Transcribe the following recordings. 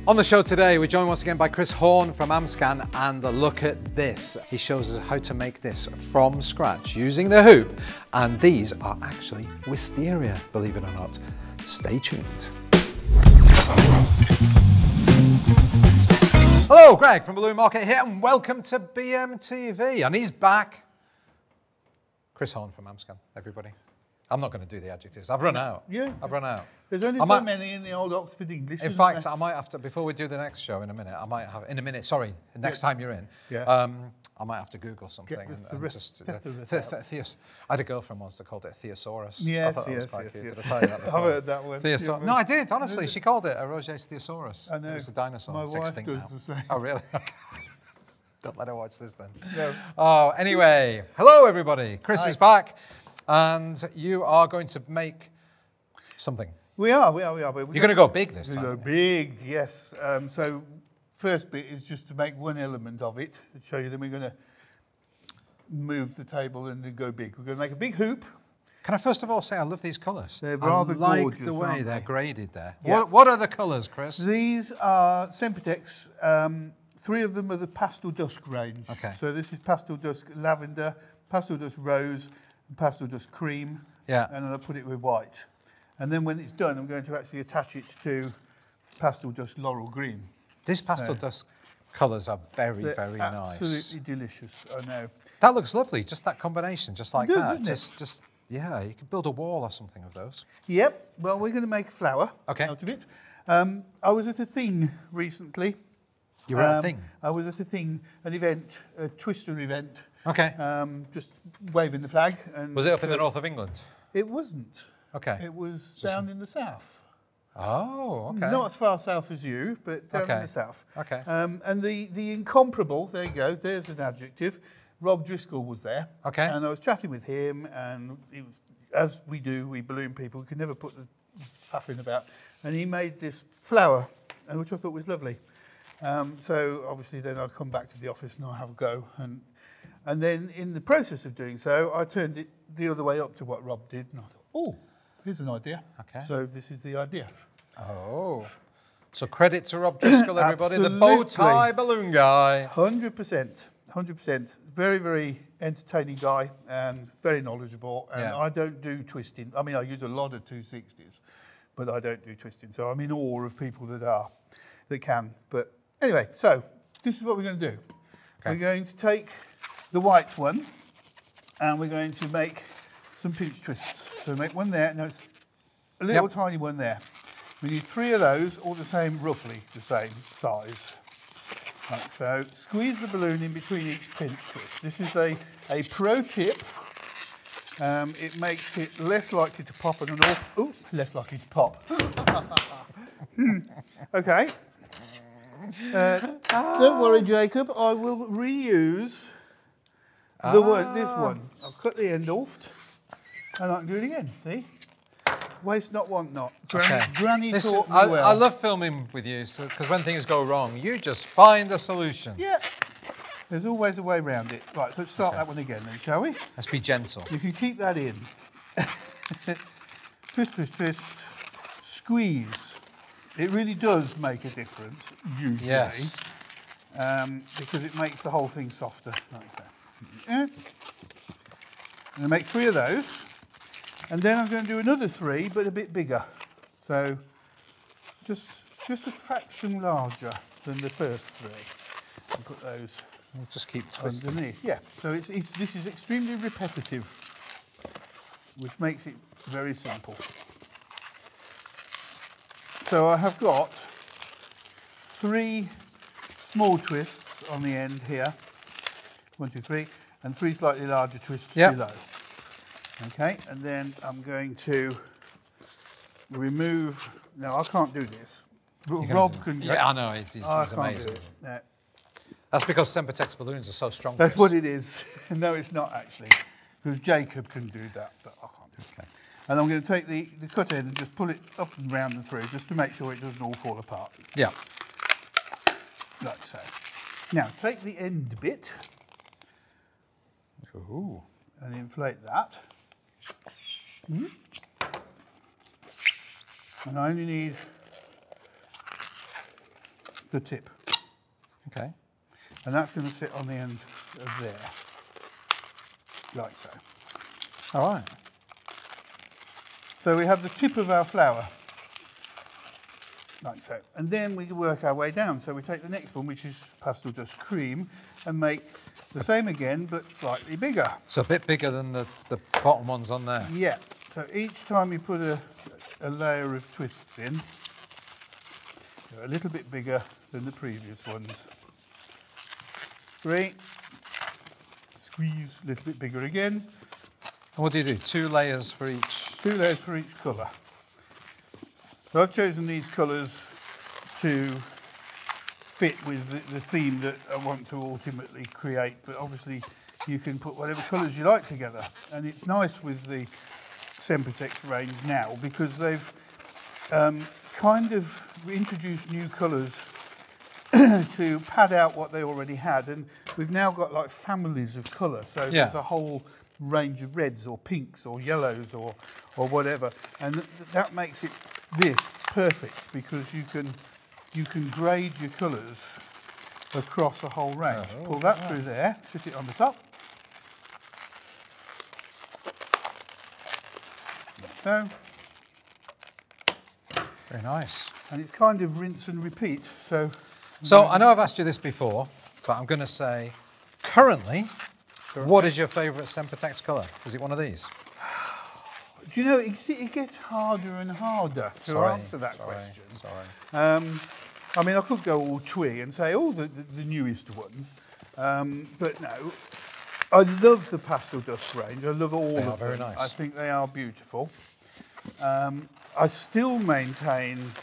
On the show today, we're joined once again by Chris Horne from Amscan, and look at this. He shows us how to make this from scratch using the hoop, and these are actually wisteria, believe it or not. Stay tuned. Hello, Greg from Balloon Market here, and welcome to BMTV. And he's back. Chris Horne from Amscan, everybody. I'm not going to do the adjectives. I've run out. Yeah. I've run out. There's only so many in the old Oxford English. In fact, I might have to, before we do the next show in a minute, next time you're in, I might have to Google something. I had a girlfriend once that called it a thesaurus. Yes, I yes, was quite cute. yes. Did I tell you that before? I've heard that one. No, I did, honestly. She called it a Roget's thesaurus. I know. It was a dinosaur. My it's wife extinct does now. the same. Oh, really? Don't let her watch this then. No. Oh, anyway. Hello, everybody. Chris is back, and you are going to make something. We are. You're going to go big this time. We're going to go big, yes. So first bit is just to make one element of it to show you. Then we're going to move the table and then go big. We're going to make a big hoop. Can I first of all say I love these colours? They're rather gorgeous. I like the way they're graded there. Yeah. What are the colours, Chris? These are Semptertex. 3 of them are the pastel dusk range. Okay. So this is pastel dusk lavender, pastel dusk rose, and pastel dusk cream. Yeah. And then I'll put it with white. And then when it's done, I'm going to actually attach it to pastel dusk laurel green. These pastel dusk colours are very, very nice. Absolutely delicious, I know. That looks lovely, just that combination, just like that. Doesn't it? Yeah, you could build a wall or something of those. Yep, well, we're going to make a flower out of it. I was at a thing recently. You were at a thing? I was at a thing, an event, a twister event. Okay. Just waving the flag. And was it up in the north of England? It wasn't. Okay. It was down in the south. Oh, okay. Not as far south as you, but down in the south. Okay. And the incomparable, there you go, there's an adjective. Rob Driscoll was there. Okay. And I was chatting with him, and it was, as we do, we balloon people, we could never put the faffing about. And he made this flower, which I thought was lovely. So obviously then I'd come back to the office and I'll have a go. And then in the process of doing so, I turned it the other way up to what Rob did, and I thought, oh, here's an idea. Okay. So this is the idea. Oh. So credit to Rob Driscoll, everybody, the bow tie balloon guy. 100%. 100%. Very, very entertaining guy and very knowledgeable. And I don't do twisting. I mean, I use a lot of 260s, but I don't do twisting. So I'm in awe of people that can. But anyway, so this is what we're going to do. Okay. We're going to take the white one and we're going to make some pinch twists. So make one there, and there's a little tiny one there. We need 3 of those, all the same, roughly the same size. Right, so squeeze the balloon in between each pinch twist. This is a pro tip. It makes it less likely to pop and less likely to pop. Okay. Don't worry, Jacob. I will reuse this one. I'll cut the end off. And I can do it again, see? Waste not, want not. Granny taught me well. I love filming with you, because when things go wrong, you just find the solution. Yeah. There's always a way around it. Right, so let's start that one again then, shall we? Let's be gentle. You can keep that in. Twist, twist, twist. Squeeze. It really does make a difference, usually. Yes. Because it makes the whole thing softer, like so. I'm going to make 3 of those, and then I'm going to do another 3, but a bit bigger. So just a fraction larger than the first 3. And put those we'll just keep twisting. Underneath. Yeah, so this is extremely repetitive, which makes it very simple. So I have got 3 small twists on the end here. 1, 2, 3, and 3 slightly larger twists below. Okay, and then I'm going to remove. No, I can't do this. Rob can. Yeah, I know. He's amazing. No. That's because Semptertex balloons are so strong. That's what it is. No, it's not actually, because Jacob can do that, but I can't do it. Okay. And I'm going to take the cut end and just pull it up and round and through, just to make sure it doesn't all fall apart. Yeah. Like so. Now, take the end bit. Ooh. And inflate that. And I only need the tip. Okay. And that's going to sit on the end of there, like so. All right. So we have the tip of our flower, like so. And then we work our way down. So we take the next one, which is pastel dust cream, and make the same again, but slightly bigger. So a bit bigger than the bottom ones on there. Yeah. So each time you put a layer of twists in, they're a little bit bigger than the previous ones. 3. Squeeze, a little bit bigger again. And what do you do? 2 layers for each? 2 layers for each colour. So I've chosen these colours to fit with the theme that I want to ultimately create, but obviously you can put whatever colours you like together. And it's nice with the Semptertex range now because they've kind of introduced new colours to pad out what they already had, and we've now got like families of colour. So there's a whole range of reds or pinks or yellows or whatever, and that makes it this perfect because you can grade your colours across a whole range. Pull that through there, sit it on the top. Like so. Very nice. And it's kind of rinse and repeat. So I know I've asked you this before, but I'm going to say, currently, what is your favourite Semptertex colour? Is it one of these? Do you know, it gets harder and harder to answer that question. Sorry. I mean, I could go all twee and say, oh, the newest one. But no, I love the pastel dust range. I love all of them. They are very nice. I think they are beautiful. I still maintain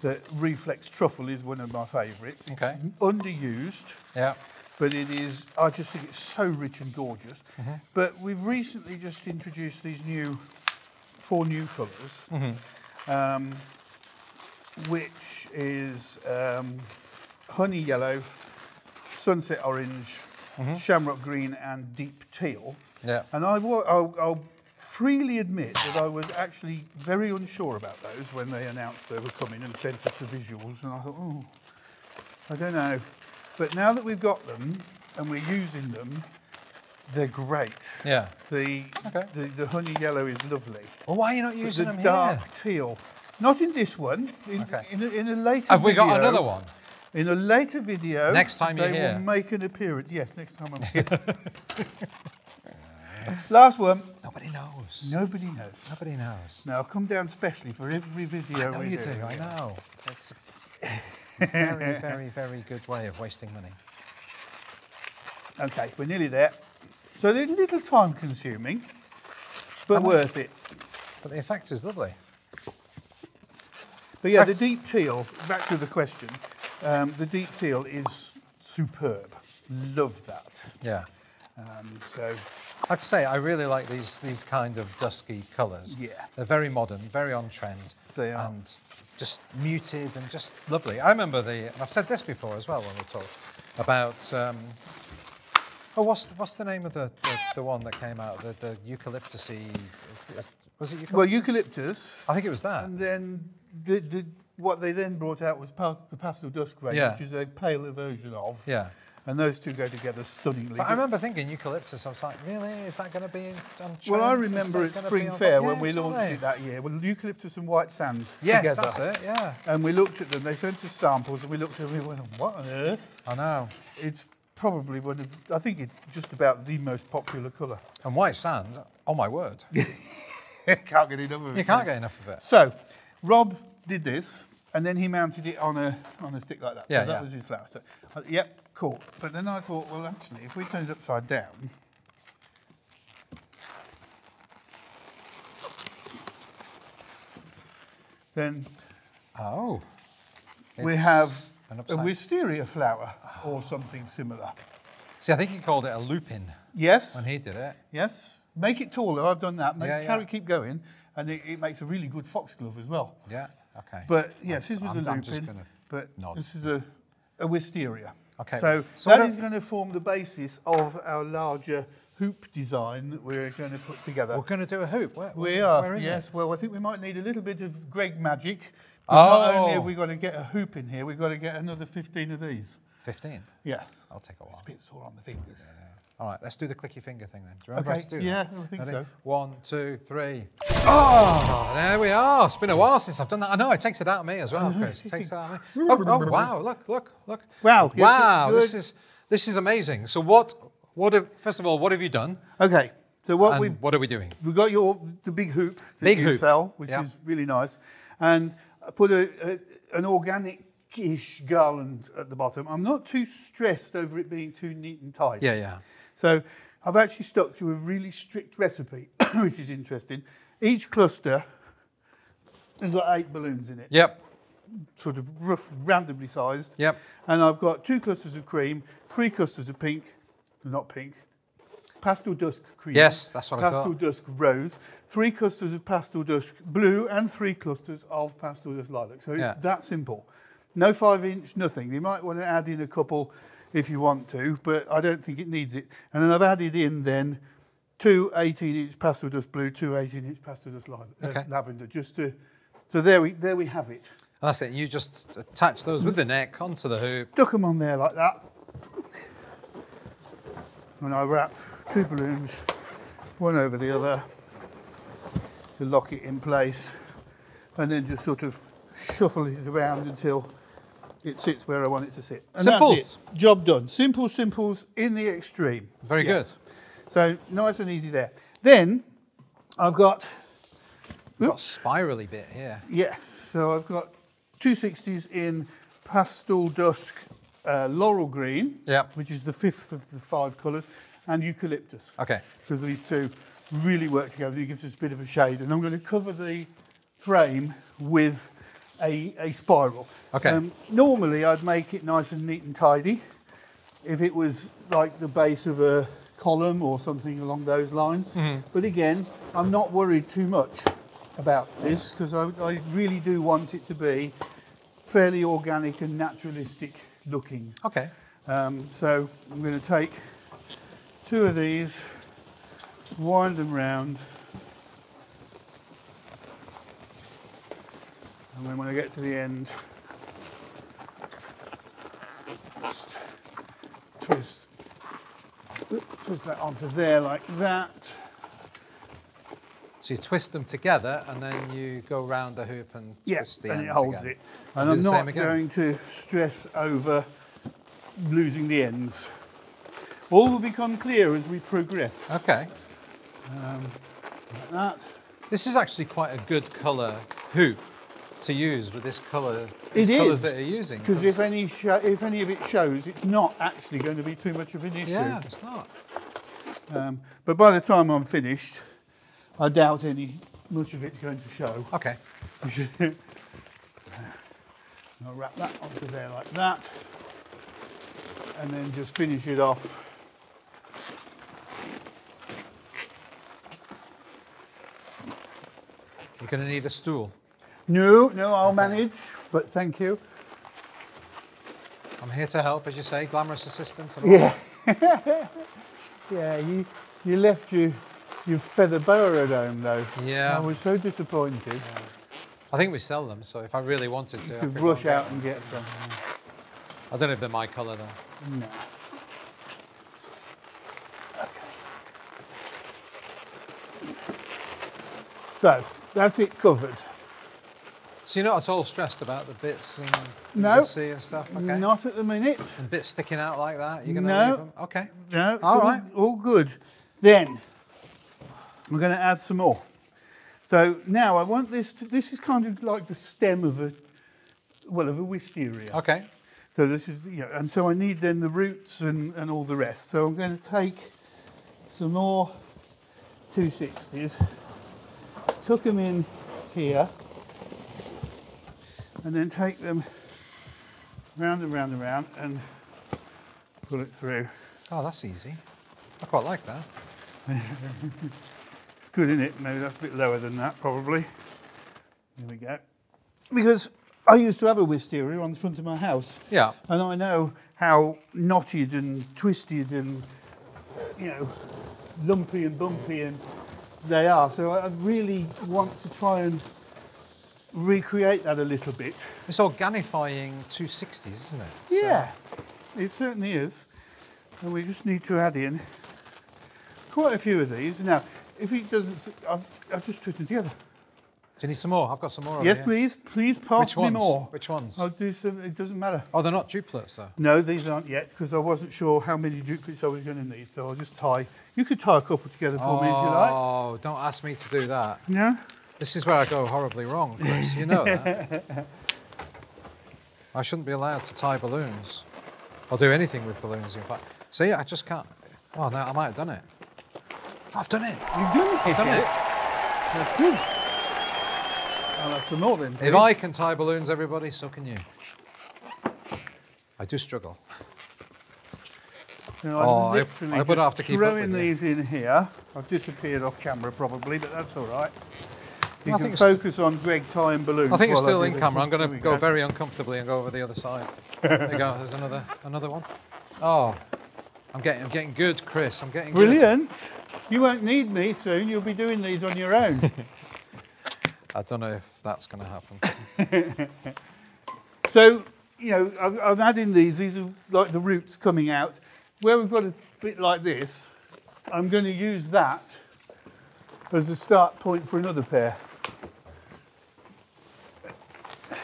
that Reflex Truffle is one of my favourites. It's underused. Yeah. But it is, I just think it's so rich and gorgeous. Mm-hmm. But we've recently just introduced these 4 new colours, which is honey yellow, sunset orange, shamrock green, and deep teal. Yeah. And I'll freely admit that I was actually very unsure about those when they announced they were coming and sent us the visuals, and I thought, oh, I don't know. But now that we've got them and we're using them, they're great. Yeah. The honey yellow is lovely. Well, why are you not using them here? The dark teal. Not in this one. In a later Have we got another one? In a later video. Next time you're here. They will make an appearance. Yes, next time I'm here. Last one. Nobody knows. Nobody knows. Nobody knows. Now, I'll come down specially for every video. I know you do, I know. It's a very, very, very good way of wasting money. Okay, we're nearly there. So they're a little time consuming, but worth it. But the effect is lovely. But yeah, the deep teal, back to the question, the deep teal is superb. Love that. Yeah. So I have to say, I really like these kind of dusky colours. Yeah. They're very modern, very on trend. They are. And just muted and just lovely. I remember and I've said this before as well when we talked about, what's the name of the one that came out, the eucalyptus-y, was it eucalyptus? Well, eucalyptus. I think it was that. And then what they then brought out was the pastel dusk range, which is a paler version of. Yeah. And those two go together stunningly. But I remember thinking eucalyptus, I was like, really? Is that going to be on trend? Well, I remember at Spring Fair when we launched it that year, well, eucalyptus and white sand together. Yes, that's it, yeah. And we looked at them, they sent us samples, and we looked at them and we went, what on earth? I know. It's probably I think it's just about the most popular colour. And white sand, oh my word. Can't get enough of it. You can't get enough of it. So, Rob did this, and then he mounted it on a stick like that. So that was his flower. So, yep, cool. But then I thought, well, actually, if we turn it upside down, then we have a wisteria flower or something similar. See, I think he called it a lupin. Yes. When he did it. Yes. Make it taller. I've done that. Keep going. And it makes a really good foxglove as well. Yeah, okay. But yes, his was a lupin, but this is a wisteria. Okay. So that is going to form the basis of our larger hoop design that we're going to put together. We're going to do a hoop? We are, yes. Well, I think we might need a little bit of Greg magic, Not only have we got to get a hoop in here, we've got to get another 15 of these. 15? Yes. I'll take a while. It's a bit sore on the fingers. Yeah. All right, let's do the clicky finger thing then. Do you remember how to do that? Yeah, I think so. 1, 2, 3. Oh, there we are. It's been a while since I've done that. I know, it takes it out of me as well, Chris. It takes it out of me. Oh, wow, look. Wow. Wow, this is amazing. So first of all, what have you done? Okay, so what are we doing? We've got the big hoop that you sell, which is really nice. And I put an organic-ish garland at the bottom. I'm not too stressed over it being too neat and tight. Yeah. So I've actually stuck to a really strict recipe, which is interesting. Each cluster has got 8 balloons in it. Yep. Sort of rough, randomly sized. Yep. And I've got 2 clusters of cream, 3 clusters of pink, not pink, pastel dusk cream. Yes, that's what I Pastel thought. dusk rose, 3 clusters of pastel dusk blue, and 3 clusters of pastel dusk lilac. So it's that simple. No 5-inch, nothing. You might want to add in a couple if you want to, but I don't think it needs it. And then I've added in then 2 18-inch pastel dusk blue, 2 18-inch pastel dusk lavender, so there we have it. That's it. You just attach those with the neck onto the hoop. Stuck them on there like that. And I wrap 2 balloons, one over the other, to lock it in place, and then just sort of shuffle it around until it sits where I want it to sit. And Simples. that's it. Job done. Simples in the extreme. Very good. So nice and easy there. Then I've got... We've got a spirally bit here. Yes. So I've got 260s in pastel dusk laurel green, which is the 5th of the 5 colours, and eucalyptus. Okay. Because these two really work together. It gives us a bit of a shade. And I'm going to cover the frame with a spiral. Okay. Normally I'd make it nice and neat and tidy if it was like the base of a column or something along those lines. Mm-hmm. But again, I'm not worried too much about this because I really do want it to be fairly organic and naturalistic looking. Okay. So I'm going to take 2 of these, wind them round, and then when I get to the end, just twist that onto there like that. So you twist them together and then you go round the hoop and twist the ends and it holds again. it. And I'm not going to stress over losing the ends. All will become clear as we progress. Okay. Like that. This is actually quite a good colour hoop to use with this colour. It is. Colours that you're using. Because if any of it shows, it's not actually going to be too much of an issue. Yeah, it's not. But by the time I'm finished, I doubt much of it's going to show. Okay. I'll wrap that onto there like that, and then just finish it off. You're going to need a stool. No, I'll manage, but thank you. I'm here to help, as you say, glamorous assistant. Yeah. Yeah, you left your feather boa at home though. Yeah. I was so disappointed. Yeah. I think we sell them, so if I really wanted to, you could rush out and get some. I don't know if they're my colour though. No. Okay. So that's it covered. So you're not at all stressed about the bits and no, see and stuff? Okay. Not at the minute. And bits sticking out like that? You're going to leave them? Okay. No, all right. All good. Then we're going to add some more. So now I want this is kind of like the stem of a wisteria. Okay. So this is, and so I need then the roots and all the rest. So I'm going to take some more 260s, tuck them in here, and then take them round and round and round and pull it through. Oh, that's easy. I quite like that. It's good, isn't it? Maybe that's a bit lower than that, probably. There we go. Because I used to have a wisteria on the front of my house. Yeah. And I know how knotted and twisted and, lumpy and bumpy and they are. So I really want to try and recreate that a little bit. It's organifying 260s, isn't it? Yeah, it certainly is. And we just need to add in quite a few of these. Now, if it doesn't, I've just put them together. Do you need some more? I've got some more. Yes, over please. Please pass me more. Which ones? I'll do some. It doesn't matter. Oh, they're not duplicates, though. No, these aren't yet because I wasn't sure how many duplicates I was going to need. So I'll just tie. You could tie a couple together for me if you like. Oh, don't ask me to do that. No. This is where I go horribly wrong, Chris. You know that. I shouldn't be allowed to tie balloons. I'll do anything with balloons, in fact. See, I just can't. Oh, no, I might have done it. I've done it. You've done it. I've done it. That's good. I'll have some more then, please. If I can tie balloons, everybody, so can you. I do struggle. You know, I would have to keep up with throwing these in here. I've disappeared off camera probably, but that's all right. You I can think focus on Greg tying balloons. I think it's while still do in this camera. one. I'm going to go very uncomfortably and go over the other side. There you go. There's another one. Oh, I'm getting good, Chris. I'm getting brilliant. Good. You won't need me soon. You'll be doing these on your own. I don't know if that's going to happen. So, you know, I'm adding these. These are like the roots coming out. Where we've got a bit like this, I'm going to use that as a start point for another pair.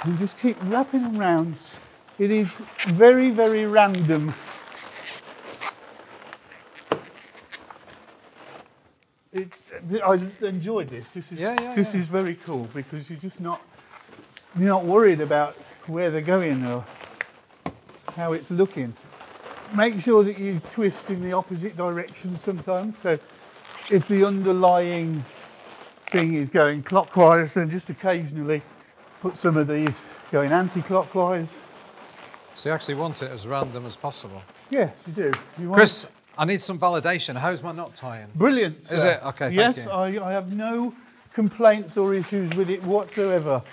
And just keep wrapping them round. It is very, very random. I enjoyed this. This is very cool because you're not worried about where they're going or how it's looking. Make sure that you twist in the opposite direction sometimes. So if the underlying thing is going clockwise, then just occasionally put some of these going anti-clockwise. So you actually want it as random as possible? Yes, you do. Chris, I need some validation. How's my knot tying? Brilliant, sir. Is it? Okay, thank yes, you. I have no complaints or issues with it whatsoever.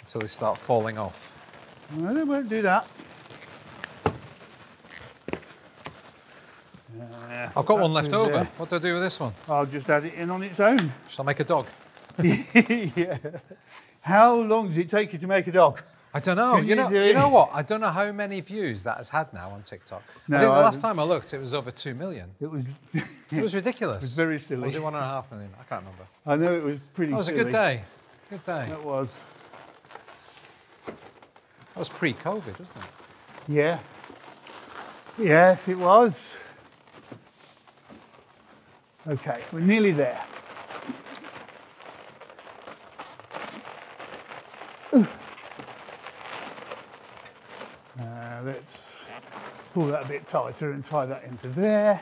Until they start falling off. No, they won't do that. I've got one left over. What do I do with this one? I'll just add it in on its own. Shall I make a dog? Yeah. How long does it take you to make a dog? I don't know. You know what? I don't know how many views that has had now on TikTok. No, I think the last time I looked, it was over 2 million. It was. It was ridiculous. It was very silly. Or was it 1.5 million? I can't remember. I know it was pretty. That was silly. a good day. Good day. That was. That was pre-COVID, wasn't it? Yeah. Yes, it was. Okay, we're nearly there. Let's pull that a bit tighter and tie that into there.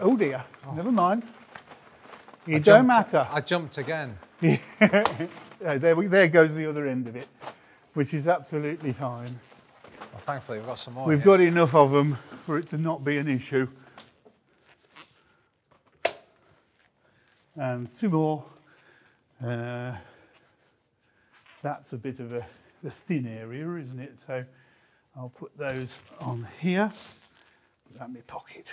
Oh dear, never mind. It don't matter. I jumped again. There goes the other end of it, which is absolutely fine. Well, thankfully, we've got some more. We've got enough of them for it to not be an issue. And two more. That's a bit of a thin area, isn't it? So I'll put those on here. Put that in my pocket.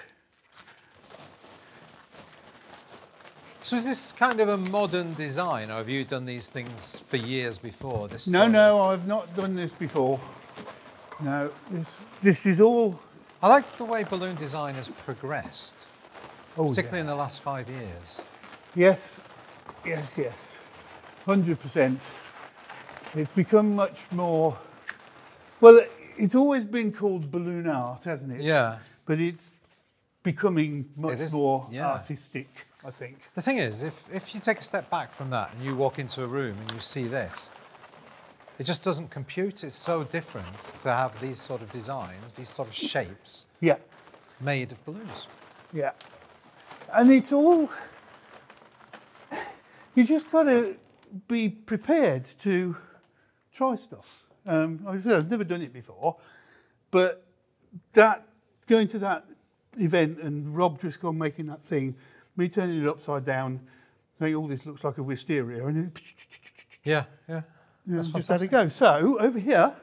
So is this kind of a modern design, or have you done these things for years before? No, I've not done this before. No, this is all... I like the way balloon design has progressed, particularly in the last 5 years. Yes, yes, yes, 100%. It's become much more, well, it's always been called balloon art, hasn't it? Yeah. But it's becoming much more artistic, I think. The thing is, if you take a step back from that and you walk into a room and you see this, it just doesn't compute. It's so different to have these sort of designs, these sort of shapes made of balloons. Yeah. And it's all, you just got to be prepared to try stuff. Like I said, I've never done it before, but going to that event and Rob Driscoll making that thing, me turning it upside down, saying, "Oh, this looks like a wisteria," and just had to go. So over here,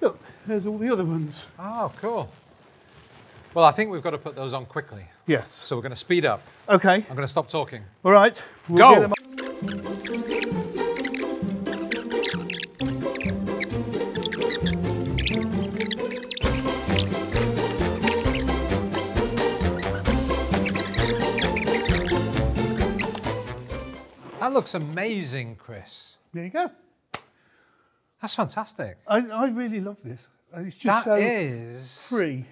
look, there's all the other ones. Oh, cool. Well, I think we've got to put those on quickly. Yes. So we're going to speed up. Okay. I'm going to stop talking. All right. We'll Go! get them That looks amazing, Chris. There you go. That's fantastic. I really love this. It's just That is free.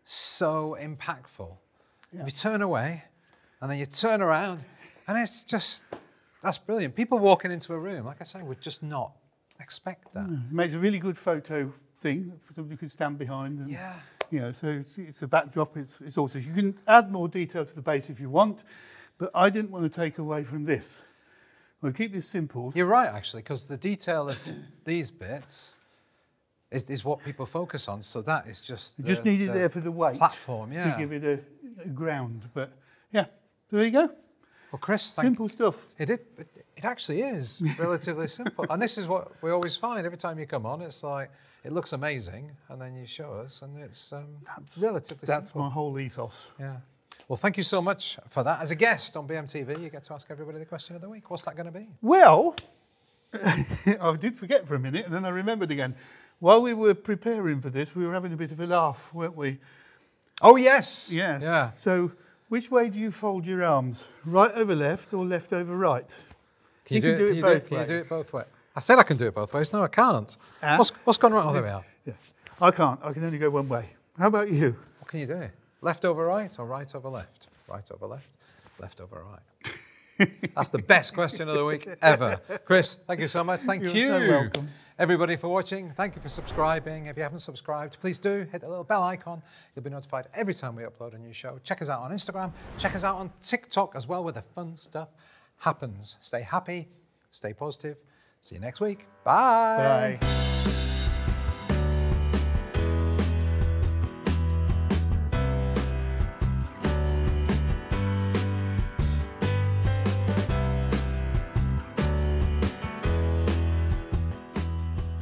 So impactful. Yeah. If you turn away and then you turn around and it's just, that's brilliant. People walking into a room, like I say, would just not expect that. It makes a really good photo thing for somebody can stand behind. And, Yeah. You know, so it's a backdrop. It's also, you can add more detail to the base if you want, but I didn't want to take away from this. We'll keep this simple. You're right, actually, because the detail of these bits is what people focus on. So that is just You just need it there for the weight. Platform, yeah. To give it a ground. But yeah, so there you go. Well, Chris, Simple stuff. It actually is relatively simple. And this is what we always find. Every time you come on, it's like, it looks amazing, and then you show us, and it's relatively simple. That's my whole ethos. Yeah. Well, thank you so much for that. As a guest on BMTV, you get to ask everybody the question of the week. What's that going to be? Well, I did forget for a minute, and then I remembered again. While we were preparing for this, we were having a bit of a laugh, weren't we? Oh, yes. Yes. Yeah. So which way do you fold your arms? Right over left or left over right? Can you do it both ways? I said I can do it both ways. No, I can't. What's gone wrong? Oh, there we are. Yeah. I can't. I can only go one way. How about you? What can you do? Left over right or right over left? Right over left, left over right. That's the best question of the week ever. Chris, thank you so much. Thank you. You're so welcome. Everybody for watching. Thank you for subscribing. If you haven't subscribed, please do hit the little bell icon. You'll be notified every time we upload a new show. Check us out on Instagram. Check us out on TikTok as well, where the fun stuff happens. Stay happy. Stay positive. See you next week. Bye. Bye.